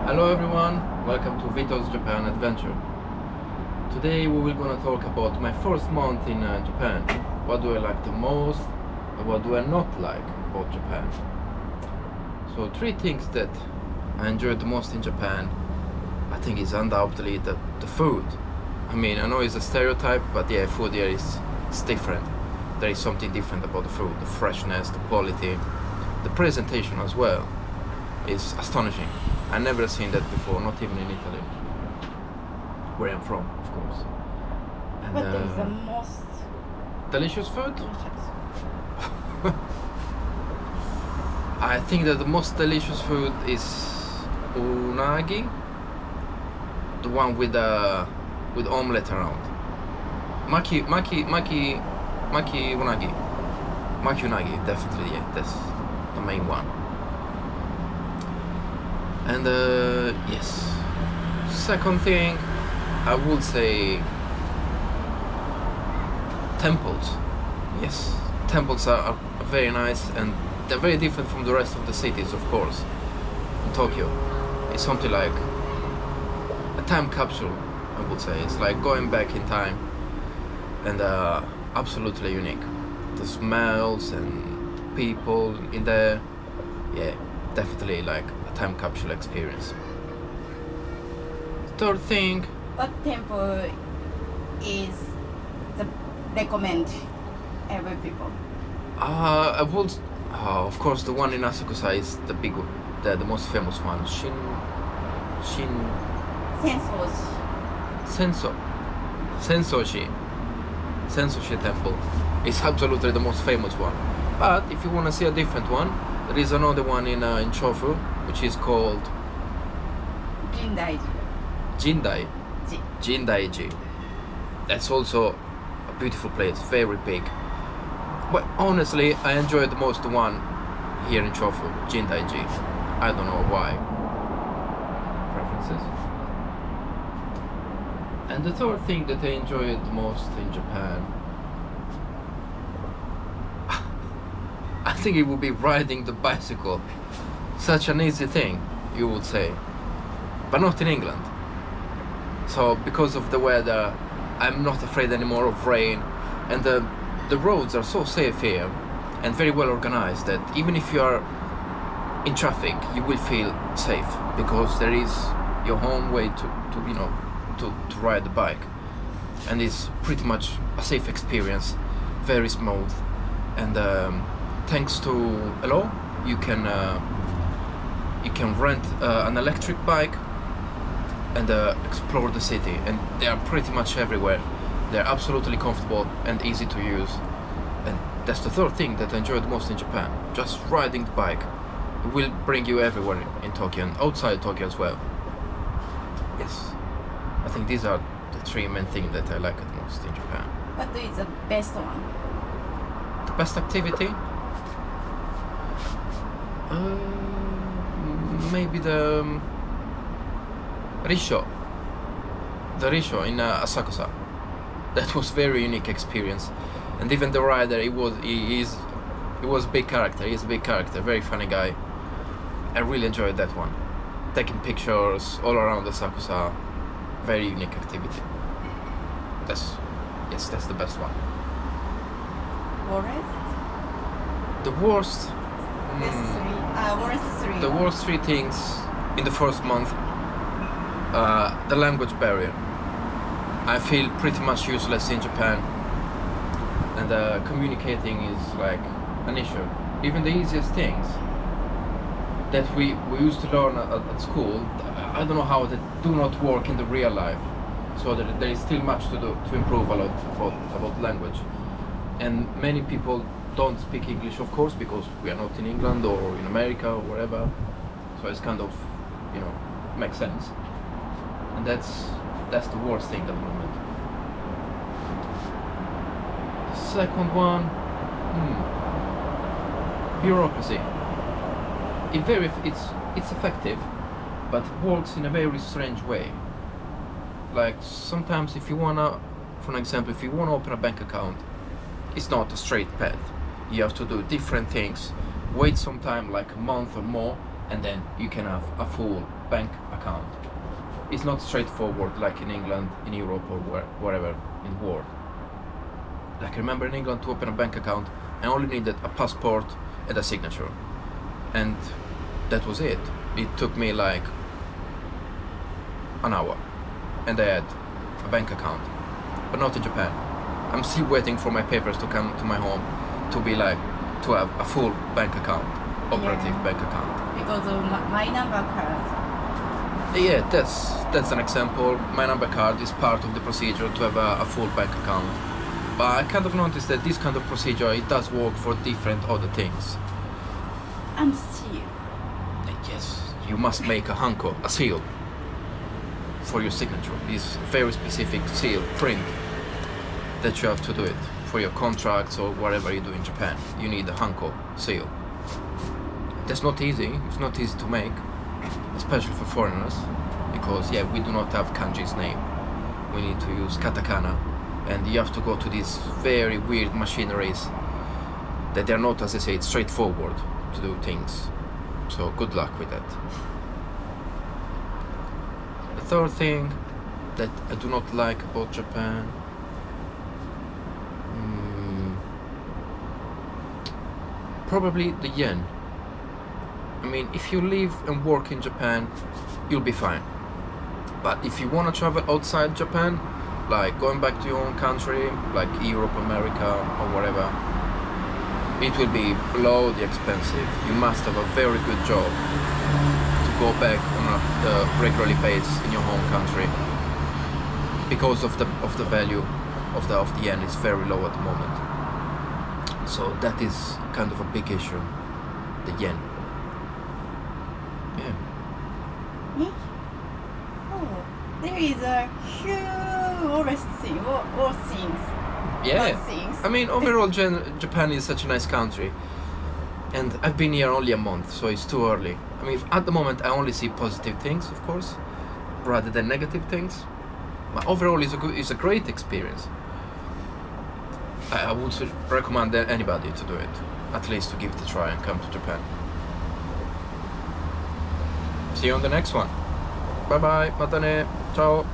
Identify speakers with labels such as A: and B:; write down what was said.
A: Hello everyone, welcome to Vito's Japan adventure. Today we will gonna talk about my first month in Japan. What do I like the most and what do I not like about Japan. So 3 things that I enjoyed the most in Japan, I think is undoubtedly the food. I mean, I know it's a stereotype, but yeah, food here is different. There is something different about the food, the freshness, the quality, the presentation as well is astonishing. I never seen that before, not even in Italy, where I'm from, of course. And,
B: what is the most
A: delicious food?
B: delicious?
A: I think that the most delicious food is unagi, the one with omelette around. Maki unagi, definitely, yeah, that's the main one. And yes, second thing, I would say temples. Yes, temples are very nice and they're very different from the rest of the cities, of course. In Tokyo, it's something like a time capsule, I would say. It's like going back in time and absolutely unique. The smells and people in there, yeah, definitely like time capsule experience. Third thing,
B: What temple is the recommend every people?
A: I would, of course, the one in Asakusa is the big, the most famous one. Sensoshi temple is absolutely the most famous one. But if you want to see a different one, there is another one in Chofu, which is called Jindaiji. That's also a beautiful place, very big. But honestly, I enjoyed the most the one here in Chofu, Jindaiji. I don't know why. Preferences. And the third thing that I enjoyed the most in Japan, I think it would be riding the bicycle. Such an easy thing, you would say, but not in England. So because of the weather, I'm not afraid anymore of rain, and the roads are so safe here and very well organized that even if you are in traffic, you will feel safe because there is your own way to ride the bike, and it's pretty much a safe experience, very smooth, and thanks to a law, you can rent an electric bike and explore the city, and they are pretty much everywhere. They're absolutely comfortable and easy to use, and that's the third thing that I enjoyed the most in Japan. Just riding the bike. It will bring you everywhere in Tokyo and outside Tokyo as well. Yes, I think these are the 3 main things that I like the most in Japan.
B: What is the best one?
A: The best activity? Maybe the Risho in Asakusa. That was very unique experience, and even the rider, he was a big character. He's a big character, very funny guy. I really enjoyed that one. Taking pictures all around Asakusa, very unique activity. That's the best one.
B: Worst?
A: The worst.
B: Worst 3.
A: The worst 3 things in the first month. The language barrier. I feel pretty much useless in Japan, and communicating is like an issue. Even the easiest things that we used to learn at school, I don't know how they do not work in the real life. So there is still much to do to improve a lot about language. And many people don't speak English, of course, because we are not in England or in America or wherever. So it's kind of, makes sense. And that's the worst thing at the moment. The second one, bureaucracy. It's effective, but it works in a very strange way. Like sometimes if you wanna, for example, if you wanna open a bank account, it's not a straight path. You have to do different things, wait some time, like a month or more, and then you can have a full bank account. It's not straightforward like in England, in Europe, or wherever in the world. Like I remember in England, to open a bank account, I only needed a passport and a signature, and that was it. It took me like an hour, and I had a bank account. But not in Japan. I'm still waiting for my papers to come to my home to be like, to have a full bank account, operative bank account.
B: Because of my number card.
A: Yeah, that's an example. My number card is part of the procedure to have a full bank account. But I kind of noticed that this kind of procedure, it does work for different other things.
B: And seal.
A: Yes, you must make a Hanko, a seal, for your signature. This very specific seal, print, that you have to do it for your contracts or whatever you do in Japan. You need a Hanko seal. That's not easy. It's not easy to make, especially for foreigners, because yeah, we do not have kanji's name. We need to use katakana, and you have to go to these very weird machineries that they're not, as I say, straightforward to do things. So good luck with that. The third thing that I do not like about Japan, probably the yen. I mean, if you live and work in Japan, you'll be fine. But if you want to travel outside Japan, like going back to your own country, like Europe, America, or whatever, it will be bloody expensive. You must have a very good job to go back on a regularly pace in your home country, because of the value of the yen is very low at the moment. So that is kind of a big issue, the yen. Yeah.
B: Yeah. Oh, there is a humorous thing, or things.
A: Yeah.
B: Bad things.
A: I mean, overall, Japan is such a nice country, and I've been here only a month, so it's too early. I mean, at the moment, I only see positive things, of course, rather than negative things. But overall, it's a great experience. I would recommend anybody to do it, at least to give it a try and come to Japan. See you on the next one. Bye bye, mata ne, ciao.